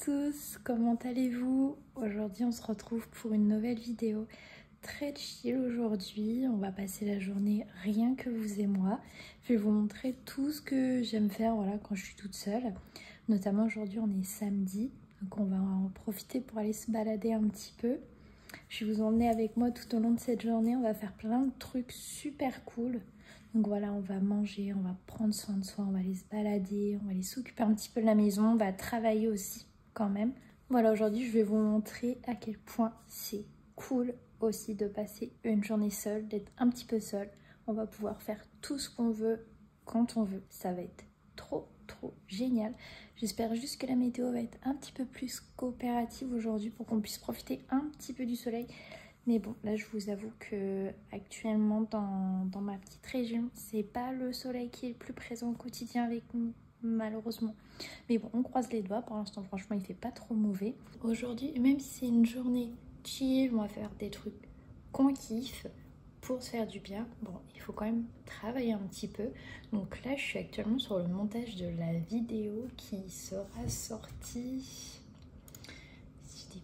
tous, comment allez-vous? Aujourd'hui on se retrouve pour une nouvelle vidéo très chill. Aujourd'hui on va passer la journée rien que vous et moi. Je vais vous montrer tout ce que j'aime faire quand je suis toute seule. Notamment aujourd'hui on est samedi, donc on va en profiter pour aller se balader un petit peu. Je vais vous emmener avec moi tout au long de cette journée, on va faire plein de trucs super cool. Donc voilà, on va manger, on va prendre soin de soi, on va aller se balader, on va aller s'occuper un petit peu de la maison, on va travailler aussi quand même. Voilà, aujourd'hui je vais vous montrer à quel point c'est cool aussi de passer une journée seule, d'être un petit peu seule. On va pouvoir faire tout ce qu'on veut, quand on veut. Ça va être trop génial. J'espère juste que la météo va être un petit peu plus coopérative aujourd'hui pour qu'on puisse profiter un petit peu du soleil. Mais bon, là je vous avoue que actuellement dans ma petite région, c'est pas le soleil qui est le plus présent au quotidien avec nous, malheureusement. Mais bon, on croise les doigts, pour l'instant franchement il fait pas trop mauvais. Aujourd'hui, même si c'est une journée chill, on va faire des trucs qu'on kiffe pour se faire du bien. Bon, il faut quand même travailler un petit peu. Donc là je suis actuellement sur le montage de la vidéo qui sera sortie,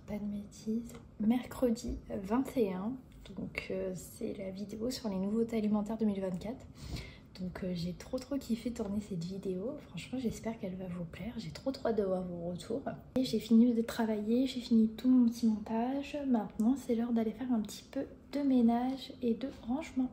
pas de bêtises, mercredi 21. Donc c'est la vidéo sur les nouveautés alimentaires 2024. Donc j'ai trop kiffé tourner cette vidéo. Franchement j'espère qu'elle va vous plaire. J'ai trop hâte de voir vos retours. Et j'ai fini de travailler, j'ai fini tout mon petit montage. Maintenant c'est l'heure d'aller faire un petit peu de ménage et de rangement.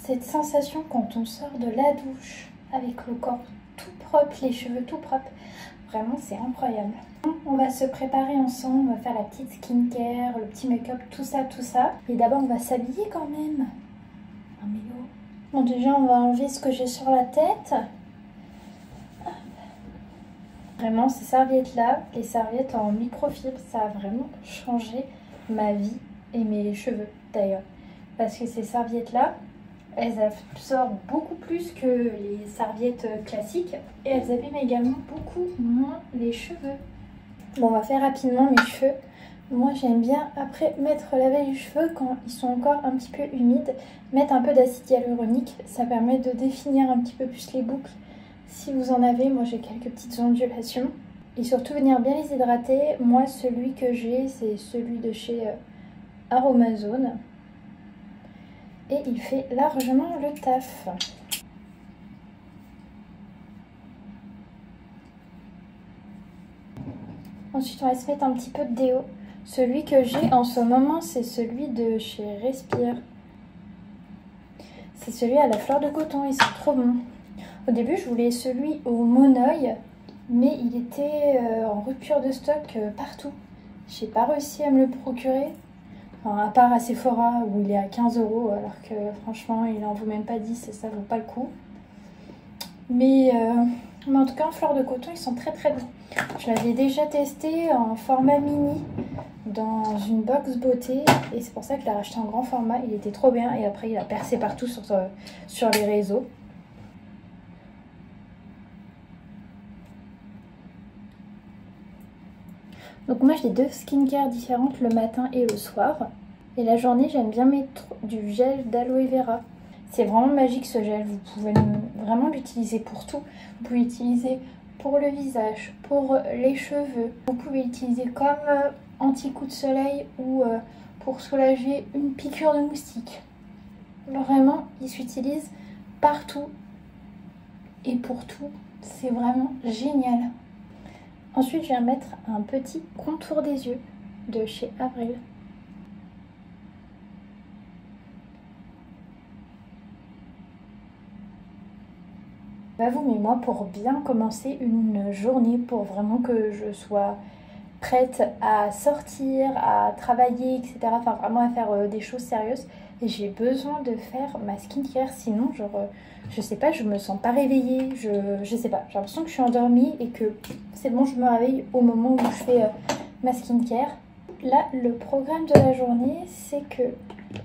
Cette sensation quand on sort de la douche avec le corps tout propre, les cheveux tout propres, vraiment c'est incroyable. On va se préparer ensemble, on va faire la petite skincare, le petit make-up, tout ça. Et d'abord on va s'habiller quand même. Un mélo. Bon, déjà on va enlever ce que j'ai sur la tête. Vraiment ces serviettes là, les serviettes en microfibre, ça a vraiment changé ma vie et mes cheveux d'ailleurs. Parce que ces serviettes là, elles absorbent beaucoup plus que les serviettes classiques et elles abîment également beaucoup moins les cheveux. Bon, on va faire rapidement mes cheveux. Moi j'aime bien après mettre la veille du cheveu quand ils sont encore un petit peu humides, mettre un peu d'acide hyaluronique, ça permet de définir un petit peu plus les boucles. Si vous en avez, moi j'ai quelques petites ondulations. Et surtout venir bien les hydrater. Moi celui que j'ai c'est celui de chez Aromazone. Et il fait largement le taf. Ensuite, on va se mettre un petit peu de déo. Celui que j'ai en ce moment, c'est celui de chez Respire. C'est celui à la fleur de coton, il sent trop bon. Au début, je voulais celui au monoeil, mais il était en rupture de stock partout. J'ai pas réussi à me le procurer. Enfin, à part à Sephora où il est à 15 € alors que franchement il en vaut même pas 10 et ça vaut pas le coup. Mais en tout cas en fleur de coton ils sont très bon. Je l'avais déjà testé en format mini dans une box beauté et c'est pour ça que je l'ai racheté en grand format. Il était trop bien et après il a percé partout sur les réseaux. Donc moi j'ai deux skincare différentes le matin et le soir. Et la journée j'aime bien mettre du gel d'aloe vera. C'est vraiment magique ce gel, vous pouvez vraiment l'utiliser pour tout. Vous pouvez l'utiliser pour le visage, pour les cheveux. Vous pouvez l'utiliser comme anti-coup de soleil ou pour soulager une piqûre de moustique. Vraiment, il s'utilise partout et pour tout. C'est vraiment génial. Ensuite, je viens mettre un petit contour des yeux de chez Avril. Vous mais moi, pour bien commencer une journée, pour vraiment que je sois prête à sortir, à travailler, etc. Enfin vraiment à faire des choses sérieuses, j'ai besoin de faire ma skincare, sinon genre je sais pas, je me sens pas réveillée, je sais pas, j'ai l'impression que je suis endormie et que c'est bon, je me réveille au moment où je fais ma skincare. Là, le programme de la journée, c'est que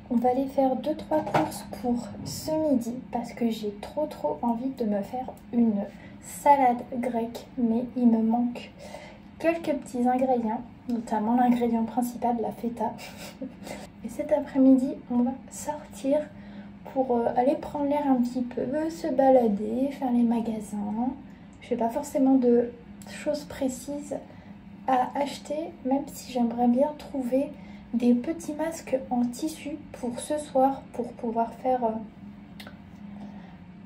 on va aller faire 2-3 courses pour ce midi parce que j'ai trop envie de me faire une salade grecque, mais il me manque quelques petits ingrédients, notamment l'ingrédient principal, la feta. Et cet après-midi, on va sortir pour aller prendre l'air un petit peu, se balader, faire les magasins. Je n'ai pas forcément de choses précises à acheter, même si j'aimerais bien trouver des petits masques en tissu pour ce soir, pour pouvoir faire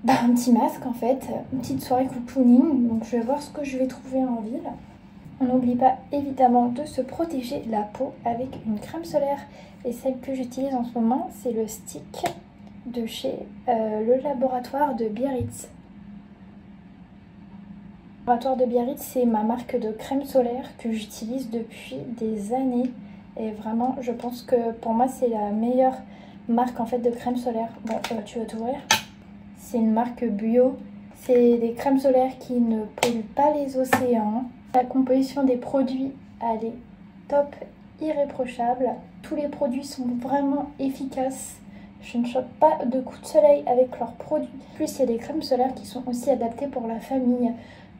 un petit masque en fait, une petite soirée cocooning. Donc je vais voir ce que je vais trouver en ville. On n'oublie pas évidemment de se protéger la peau avec une crème solaire. Et celle que j'utilise en ce moment, c'est le stick de chez le laboratoire de Biarritz. Le laboratoire de Biarritz, c'est ma marque de crème solaire que j'utilise depuis des années. Et vraiment, je pense que pour moi, c'est la meilleure marque en fait de crème solaire. Bon, tu vas t'ouvrir. C'est une marque bio. C'est des crèmes solaires qui ne polluent pas les océans. La composition des produits, elle est top, irréprochable. Tous les produits sont vraiment efficaces. Je ne chope pas de coups de soleil avec leurs produits. En plus, il y a des crèmes solaires qui sont aussi adaptées pour la famille.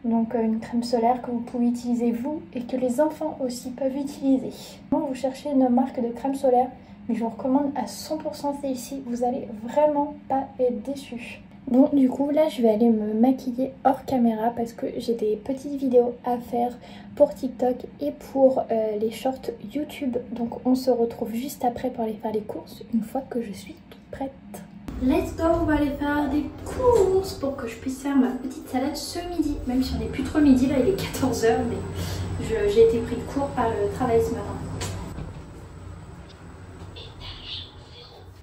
Donc une crème solaire que vous pouvez utiliser vous et que les enfants aussi peuvent utiliser. Quand vous cherchez une marque de crème solaire, mais je vous recommande à 100% celle-ci. Vous allez vraiment pas être déçus. Bon, du coup, là, je vais aller me maquiller hors caméra parce que j'ai des petites vidéos à faire pour TikTok et pour les shorts YouTube. Donc, on se retrouve juste après pour aller faire les courses une fois que je suis toute prête. Let's go, on va aller faire des courses pour que je puisse faire ma petite salade ce midi. Même si on n'est plus trop midi, là, il est 14 h, mais j'ai été pris de court par le travail ce matin.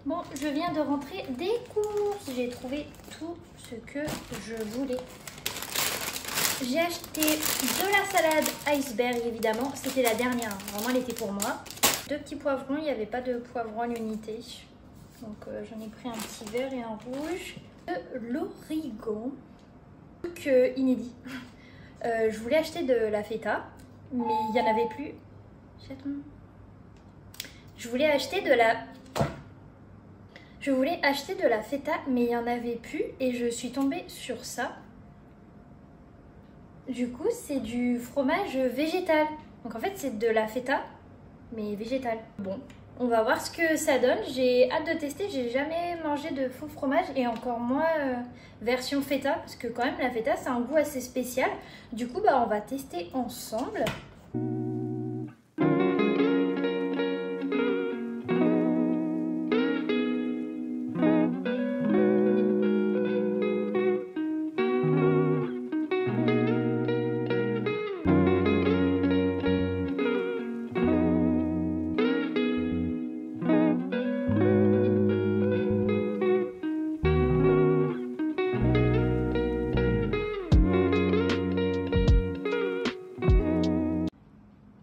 Bon, je viens de rentrer des courses. J'ai trouvé tout ce que je voulais. J'ai acheté de la salade iceberg, évidemment. C'était la dernière. Vraiment, elle était pour moi. 2 petits poivrons. Il n'y avait pas de poivron à l'unité. Donc, j'en ai pris un petit vert et un rouge. De l'origan. Truc inédit. Je voulais acheter de la feta, mais il n'y en avait plus. Je voulais acheter de la feta, mais il n'y en avait plus et je suis tombée sur ça. Du coup, c'est du fromage végétal. Donc en fait, c'est de la feta, mais végétal. Bon, on va voir ce que ça donne. J'ai hâte de tester. J'ai jamais mangé de faux fromage et encore moins version feta, parce que quand même la feta, c'est un goût assez spécial. Du coup, on va tester ensemble.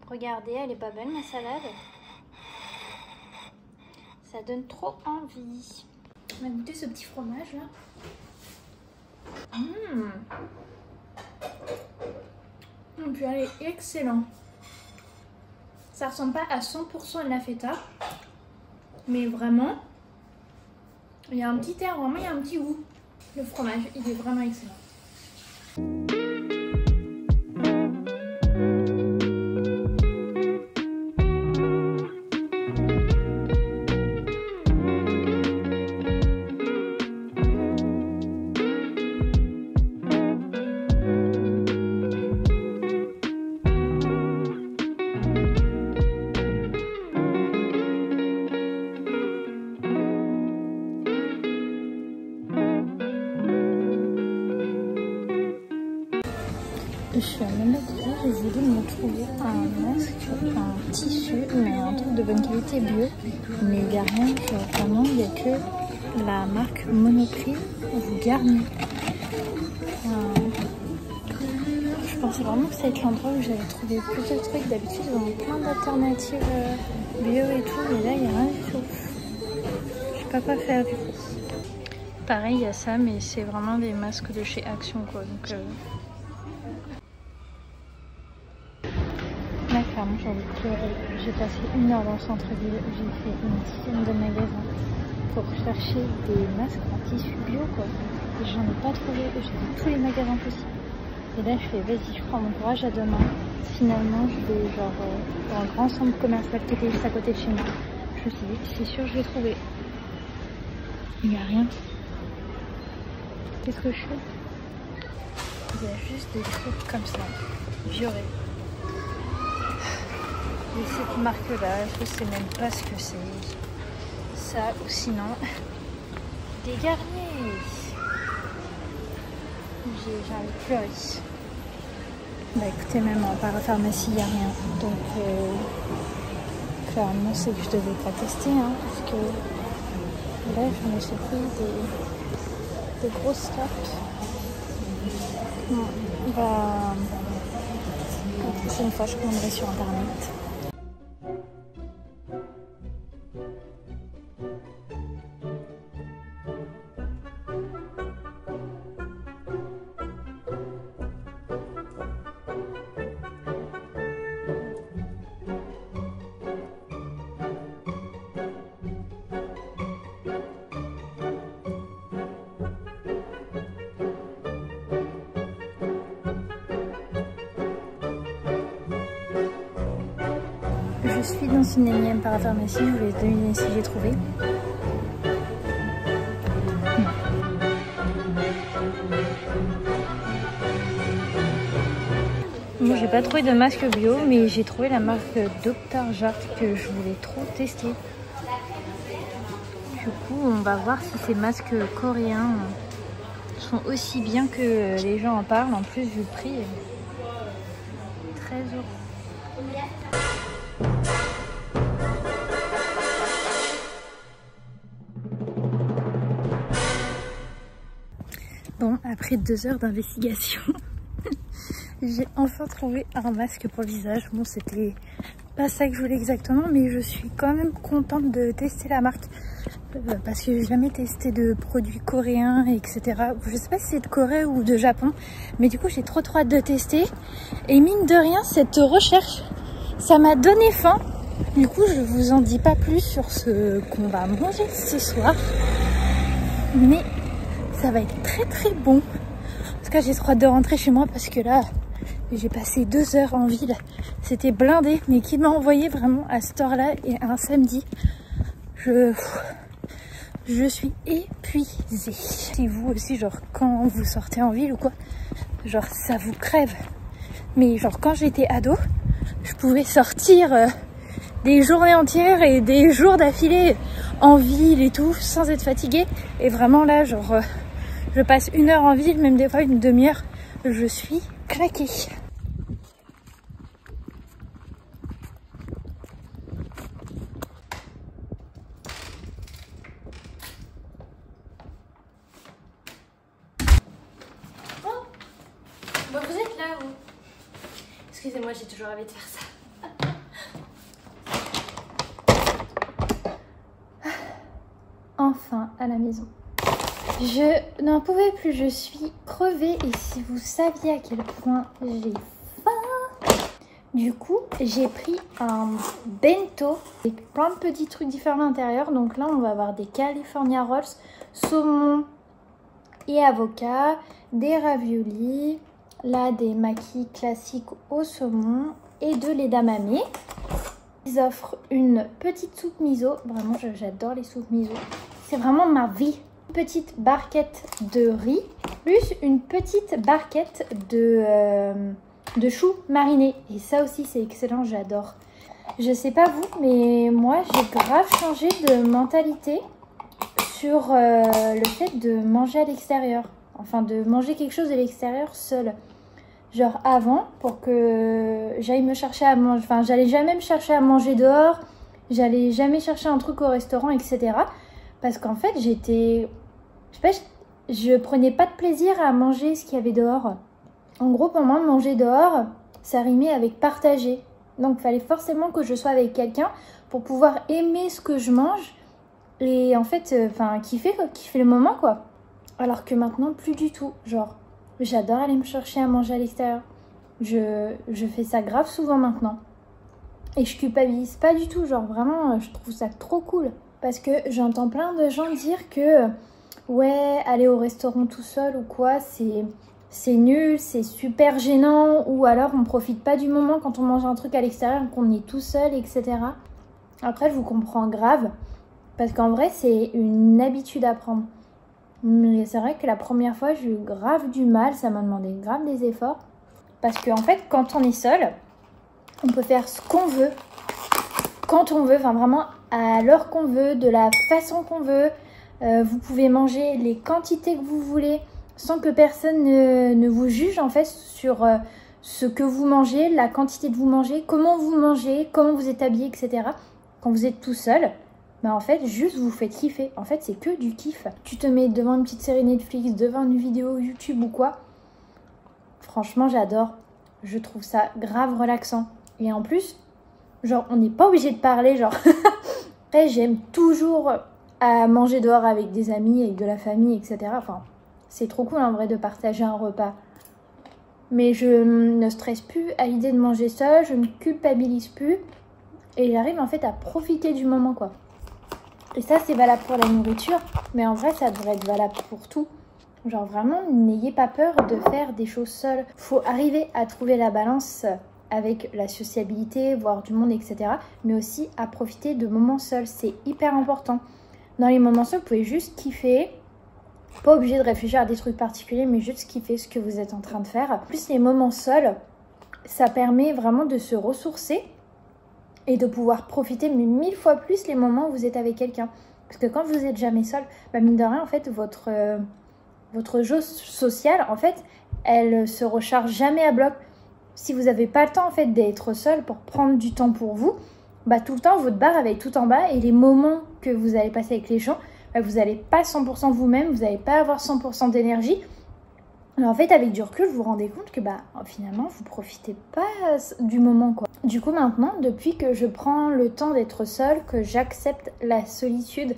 Regardez, elle est pas belle ma salade. Ça donne trop envie. On va goûter ce petit fromage là. Puis elle est excellente. Ça ressemble pas à 100% à de la feta, mais vraiment, il y a un petit air, vraiment il y a un petit goût. Le fromage, il est vraiment excellent. Je suis à Monoprix, j'ai voulu me trouver un masque, un tissu, mais un truc de bonne qualité bio. Mais il n'y a rien, genre vraiment, il n'y a que la marque Monoprix Garnier. Je pensais vraiment que c'était l'endroit où j'allais trouver plus de trucs. D'habitude, ils ont plein d'alternatives bio et tout, mais là, il n'y a rien du tout. Je sais pas quoi faire du coup. Pareil, il y a ça, mais c'est vraiment des masques de chez Action, quoi. Donc, là, clairement, j'ai envie de pleurer. J'ai passé 1 heure dans le centre-ville. J'ai fait une dizaine de magasins pour chercher des masques en tissu bio, quoi. Et j'en ai pas trouvé. J'ai fait tous les magasins possibles. Et là, je fais, vas-y, je prends mon courage à deux mains. Finalement, je vais genre dans un grand centre commercial qui était juste à côté de chez moi. Je me suis dit, c'est sûr, je vais trouver. Il n'y a rien. Qu'est-ce que je fais? Il y a juste des trucs comme ça, violets. Et cette marque-là, je sais même pas ce que c'est. Ça ou sinon, des Garnier. J'ai envie de pleurer. Bah écoutez, même en parapharmacie, il n'y a rien. Donc, clairement, c'est que je devais pas tester, hein, parce que là, je me suis pris des grosses stocks. Bon, bah, la prochaine fois, je commanderai sur internet. Je suis dans une énième parapharmacie, je voulais deviner si j'ai trouvé. Moi j'ai pas trouvé de masque bio, mais j'ai trouvé la marque Dr Jart que je voulais trop tester. Du coup on va voir si ces masques coréens sont aussi bien que les gens en parlent. En plus vu le prix, 13 €. Bon, après 2 heures d'investigation, j'ai enfin trouvé un masque pour le visage. Bon, c'était pas ça que je voulais exactement, mais je suis quand même contente de tester la marque. Parce que j'ai jamais testé de produits coréens, etc. Je sais pas si c'est de Corée ou de Japon, mais du coup j'ai trop hâte de tester. Et mine de rien, cette recherche, ça m'a donné faim. Du coup, je vous en dis pas plus sur ce qu'on va manger ce soir. Mais ça va être très très bon. En tout cas, j'ai trop hâte de rentrer chez moi parce que là, j'ai passé 2 heures en ville. C'était blindé, mais qui m'a envoyé vraiment à cette heure-là et un samedi. Je suis épuisée. Si vous aussi, genre quand vous sortez en ville ou quoi, genre ça vous crève. Mais genre quand j'étais ado, je pouvais sortir des journées entières et des jours d'affilée en ville et tout, sans être fatiguée. Et vraiment là, genre je passe 1 heure en ville, même des fois une demi-heure, je suis claquée. Bon, vous êtes là, vous. Excusez-moi, j'ai toujours envie de faire ça. Enfin, à la maison. Je n'en pouvais plus, je suis crevée. Et si vous saviez à quel point j'ai faim. Du coup, j'ai pris un bento avec plein de petits trucs différents à l'intérieur. Donc là, on va avoir des California Rolls, saumon et avocat, des raviolis. Là, des makis classiques au saumon et de l'edamame. Ils offrent une petite soupe miso. Vraiment, j'adore les soupes miso. C'est vraiment ma vie. Une petite barquette de riz, plus une petite barquette de choux marinés. Et ça aussi, c'est excellent, j'adore. Je sais pas vous, mais moi, j'ai grave changé de mentalité sur le fait de manger à l'extérieur. Enfin, de manger quelque chose à l'extérieur seul. genre avant, pour que j'aille me chercher à manger. Enfin, j'allais jamais me chercher à manger dehors, j'allais jamais chercher un truc au restaurant, etc. Parce qu'en fait, j'étais... Je sais pas, je prenais pas de plaisir à manger ce qu'il y avait dehors. En gros, pour moi, manger dehors, ça rimait avec partager. Donc, il fallait forcément que je sois avec quelqu'un pour pouvoir aimer ce que je mange et en fait, kiffer le moment, quoi. Alors que maintenant, plus du tout. Genre, j'adore aller me chercher à manger à l'extérieur. Je fais ça grave souvent maintenant. Et je culpabilise pas du tout. Genre, vraiment, je trouve ça trop cool. Parce que j'entends plein de gens dire que, ouais, aller au restaurant tout seul ou quoi, c'est nul, c'est super gênant, ou alors on profite pas du moment quand on mange un truc à l'extérieur, qu'on est tout seul, etc. Après, je vous comprends grave, parce qu'en vrai, c'est une habitude à prendre. Mais c'est vrai que la première fois, j'ai eu grave du mal, ça m'a demandé grave des efforts. Parce qu'en fait, quand on est seul, on peut faire ce qu'on veut, quand on veut, enfin vraiment à l'heure qu'on veut, de la façon qu'on veut. Vous pouvez manger les quantités que vous voulez, sans que personne ne vous juge en fait sur ce que vous mangez, la quantité que vous mangez, comment vous êtes habillé, etc. Quand vous êtes tout seul, bah en fait juste vous faites kiffer. En fait c'est que du kiff. Tu te mets devant une petite série Netflix, devant une vidéo YouTube ou quoi. Franchement j'adore. Je trouve ça grave relaxant. Et en plus, genre on n'est pas obligé de parler, genre. Après j'aime toujours à manger dehors avec des amis, avec de la famille, etc. Enfin, c'est trop cool en vrai de partager un repas. Mais je ne stresse plus à l'idée de manger seule, je ne culpabilise plus. Et j'arrive en fait à profiter du moment, quoi. Et ça, c'est valable pour la nourriture, mais en vrai, ça devrait être valable pour tout. Genre vraiment, n'ayez pas peur de faire des choses seules. Faut arriver à trouver la balance avec la sociabilité, voir du monde, etc. Mais aussi à profiter de moments seuls. C'est hyper important. Dans les moments seuls, vous pouvez juste kiffer. Pas obligé de réfléchir à des trucs particuliers, mais juste kiffer ce que vous êtes en train de faire. En plus, les moments seuls, ça permet vraiment de se ressourcer et de pouvoir profiter, mais 1000 fois plus les moments où vous êtes avec quelqu'un. Parce que quand vous êtes jamais seul, bah mine de rien, en fait, votre jauge sociale, en fait, elle se recharge jamais à bloc. Si vous n'avez pas le temps, en fait, d'être seul pour prendre du temps pour vous, bah tout le temps, votre barre elle va être tout en bas et les moments que vous allez passer avec les gens, bah, vous n'allez pas 100% vous-même, vous n'allez pas avoir 100% d'énergie. Alors en fait, avec du recul, vous vous rendez compte que bah finalement, vous profitez pas du moment, quoi. Du coup, maintenant, depuis que je prends le temps d'être seule, que j'accepte la solitude,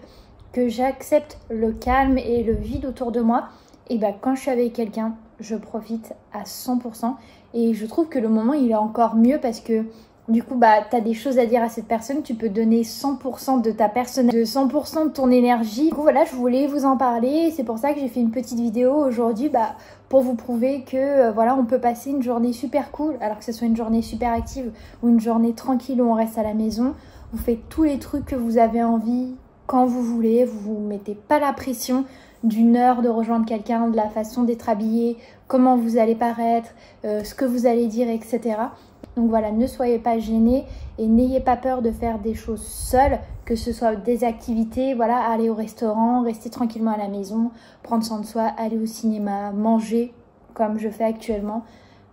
que j'accepte le calme et le vide autour de moi, et bah quand je suis avec quelqu'un, je profite à 100%. Et je trouve que le moment, il est encore mieux parce que du coup, bah, tu as des choses à dire à cette personne, tu peux donner 100% de ta personne, de 100% de ton énergie. Du coup, voilà, je voulais vous en parler. C'est pour ça que j'ai fait une petite vidéo aujourd'hui, bah, pour vous prouver que voilà, on peut passer une journée super cool, alors que ce soit une journée super active ou une journée tranquille où on reste à la maison. Vous faites tous les trucs que vous avez envie, quand vous voulez. Vous ne mettez pas la pression d'une heure de rejoindre quelqu'un, de la façon d'être habillé, comment vous allez paraître, ce que vous allez dire, etc. Donc voilà, ne soyez pas gênés et n'ayez pas peur de faire des choses seules, que ce soit des activités, voilà, aller au restaurant, rester tranquillement à la maison, prendre soin de soi, aller au cinéma, manger comme je fais actuellement.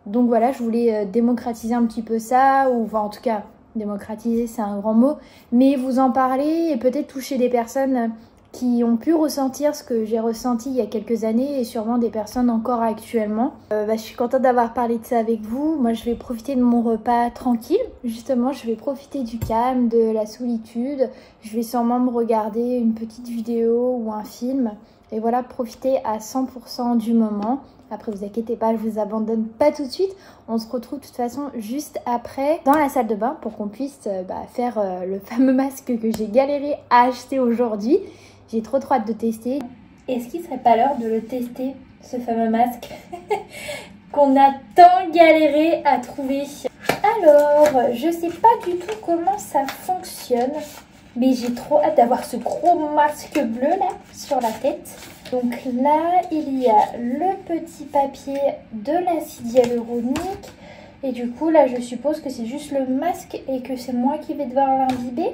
Donc voilà, je voulais démocratiser un petit peu ça, ou enfin, en tout cas, démocratiser c'est un grand mot, mais vous en parler et peut-être toucher des personnes qui ont pu ressentir ce que j'ai ressenti il y a quelques années et sûrement des personnes encore actuellement. Je suis contente d'avoir parlé de ça avec vous. Moi, je vais profiter de mon repas tranquille. Justement, je vais profiter du calme, de la solitude. Je vais sûrement me regarder une petite vidéo ou un film. Et voilà, profiter à 100% du moment. Après, vous inquiétez pas, je vous abandonne pas tout de suite. On se retrouve de toute façon juste après dans la salle de bain pour qu'on puisse faire le fameux masque que j'ai galéré à acheter aujourd'hui. J'ai trop hâte de tester. Est-ce qu'il serait pas l'heure de le tester, ce fameux masque qu'on a tant galéré à trouver? Alors, je sais pas du tout comment ça fonctionne, mais j'ai trop hâte d'avoir ce gros masque bleu là sur la tête. Donc là, il y a le petit papier de l'acide hyaluronique. Et du coup, là, je suppose que c'est juste le masque et que c'est moi qui vais devoir l'imbiber.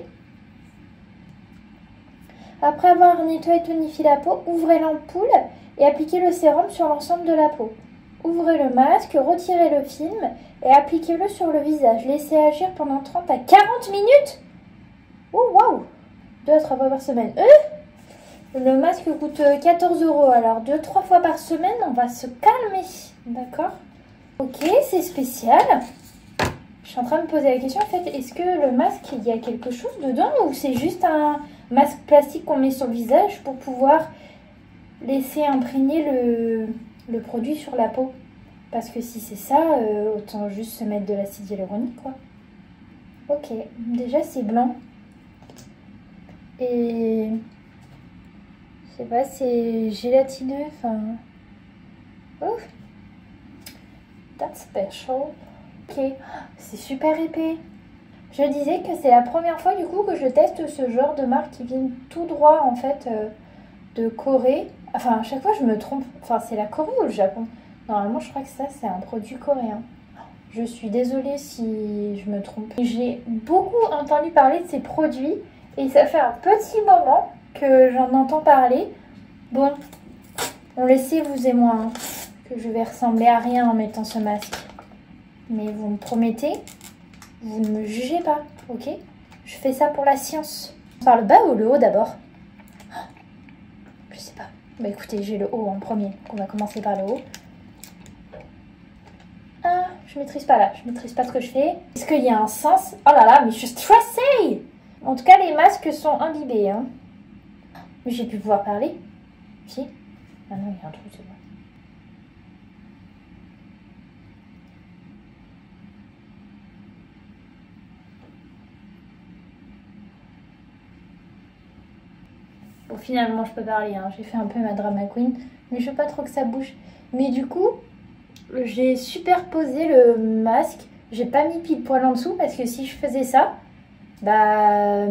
Après avoir nettoyé et tonifié la peau, ouvrez l'ampoule et appliquez le sérum sur l'ensemble de la peau. Ouvrez le masque, retirez le film et appliquez-le sur le visage. Laissez agir pendant 30 à 40 minutes. Oh waouh! 2 à 3 fois par semaine. Le masque coûte 14 €. Alors 2-3 fois par semaine, on va se calmer. D'accord? Ok, c'est spécial. Je suis en train de me poser la question, en fait, est-ce que le masque, il y a quelque chose dedans ou c'est juste un masque plastique qu'on met sur le visage pour pouvoir laisser imprégner le produit sur la peau? Parce que si c'est ça, autant juste se mettre de l'acide hyaluronique, quoi. Ok, déjà c'est blanc. Et je sais pas, c'est gélatineux, enfin... Oh, that's special. Ok, c'est super épais. Je disais que c'est la première fois du coup que je teste ce genre de marque qui vient tout droit en fait de Corée. Enfin, à chaque fois je me trompe. Enfin, c'est la Corée ou le Japon? Normalement, je crois que ça c'est un produit coréen. Je suis désolée si je me trompe. J'ai beaucoup entendu parler de ces produits et ça fait un petit moment que j'en entends parler. Bon, on le sait vous et moi hein, que je vais ressembler à rien en mettant ce masque. Mais vous me promettez, vous ne me jugez pas, ok? Je fais ça pour la science. Par le bas ou le haut d'abord? Je sais pas. Bah écoutez, j'ai le haut en premier. On va commencer par le haut. Ah, je maîtrise pas là. Je maîtrise pas ce que je fais. Est-ce qu'il y a un sens? Oh là là, mais je suis stressée! En tout cas, les masques sont imbibés. Hein. Mais j'ai pu pouvoir parler. Si? Ah non, il y a un trou, c'est bon. Bon, finalement, je peux parler. Hein. J'ai fait un peu ma drama queen. Mais je veux pas trop que ça bouge. Mais du coup, j'ai superposé le masque. J'ai pas mis pile poil en dessous parce que si je faisais ça, bah,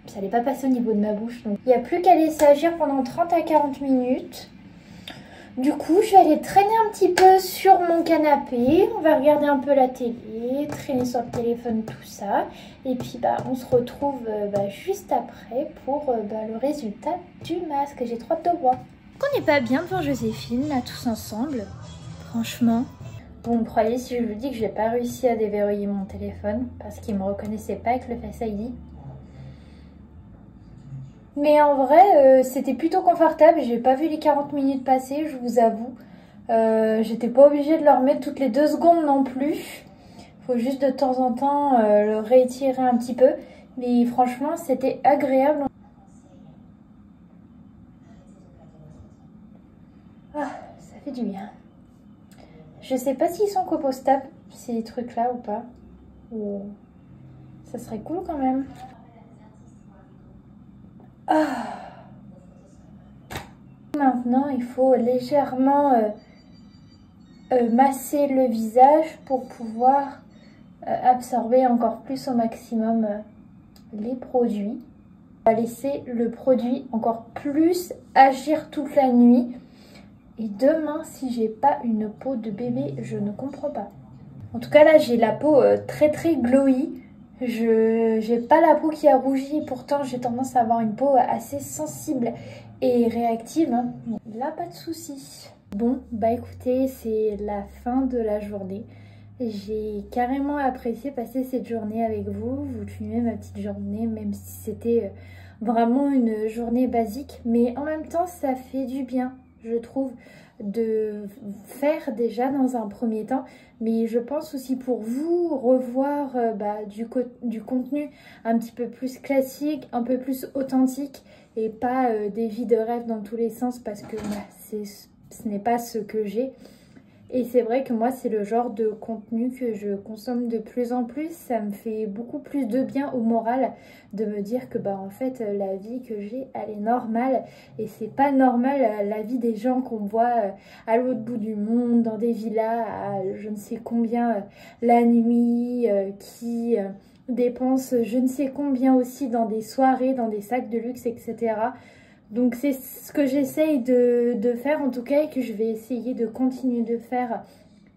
ça allait pas passer au niveau de ma bouche. Donc, il n'y a plus qu'à laisser agir pendant 30 à 40 minutes. Du coup, je vais aller traîner un petit peu sur mon canapé. On va regarder un peu la télé, traîner sur le téléphone, tout ça. Et puis, bah, on se retrouve juste après pour le résultat du masque. J'ai trop hâte de voir. On n'est pas bien devant Joséphine, là, tous ensemble. Franchement. Vous me croyez si je vous dis que j'ai pas réussi à déverrouiller mon téléphone parce qu'il me reconnaissait pas avec le Face ID. Mais en vrai, c'était plutôt confortable. J'ai pas vu les 40 minutes passer, je vous avoue. J'étais pas obligée de le remettre toutes les 2 secondes non plus. Faut juste de temps en temps le réétirer un petit peu. Mais franchement, c'était agréable. Ah, ça fait du bien. Je sais pas s'ils sont compostables, ces trucs-là ou pas. Ou... ça serait cool quand même. Ah. Maintenant, il faut légèrement masser le visage pour pouvoir absorber encore plus au maximum les produits. On va laisser le produit encore plus agir toute la nuit. Et demain, si j'ai pas une peau de bébé, je ne comprends pas. En tout cas, là, j'ai la peau très glowy. J'ai pas la peau qui a rougi, pourtant j'ai tendance à avoir une peau assez sensible et réactive. Hein. Là, pas de soucis. Bon, bah écoutez, c'est la fin de la journée. J'ai carrément apprécié passer cette journée avec vous. Vous filmez ma petite journée, même si c'était vraiment une journée basique. Mais en même temps, ça fait du bien, je trouve, de faire déjà dans un premier temps. Mais je pense aussi pour vous, revoir du contenu un petit peu plus classique, un peu plus authentique et pas des vies de rêve dans tous les sens parce que ce n'est pas ce que j'ai. Et c'est vrai que moi, c'est le genre de contenu que je consomme de plus en plus. Ça me fait beaucoup plus de bien au moral de me dire que en fait, la vie que j'ai, elle est normale. Et c'est pas normal la vie des gens qu'on voit à l'autre bout du monde, dans des villas, à je ne sais combien la nuit, qui dépensent je ne sais combien aussi dans des soirées, dans des sacs de luxe, etc. Donc c'est ce que j'essaye de faire en tout cas et que je vais essayer de continuer de faire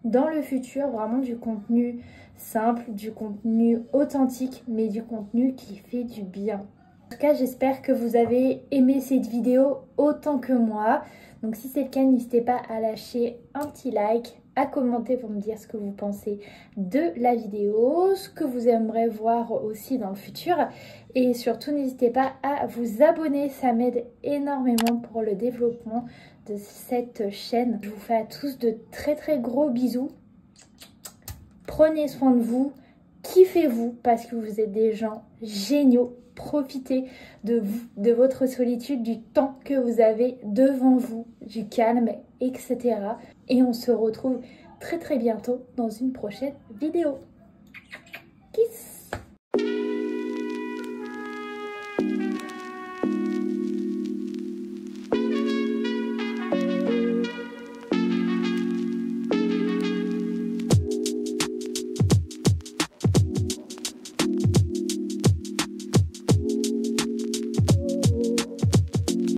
dans le futur. Vraiment du contenu simple, du contenu authentique, mais du contenu qui fait du bien. En tout cas, j'espère que vous avez aimé cette vidéo autant que moi. Donc si c'est le cas, n'hésitez pas à lâcher un petit like, à commenter pour me dire ce que vous pensez de la vidéo, ce que vous aimeriez voir aussi dans le futur. Et surtout, n'hésitez pas à vous abonner, ça m'aide énormément pour le développement de cette chaîne. Je vous fais à tous de très très gros bisous. Prenez soin de vous, kiffez-vous parce que vous êtes des gens géniaux. Profitez de vous, de votre solitude, du temps que vous avez devant vous, du calme, etc. Et on se retrouve très très bientôt dans une prochaine vidéo. Kiss!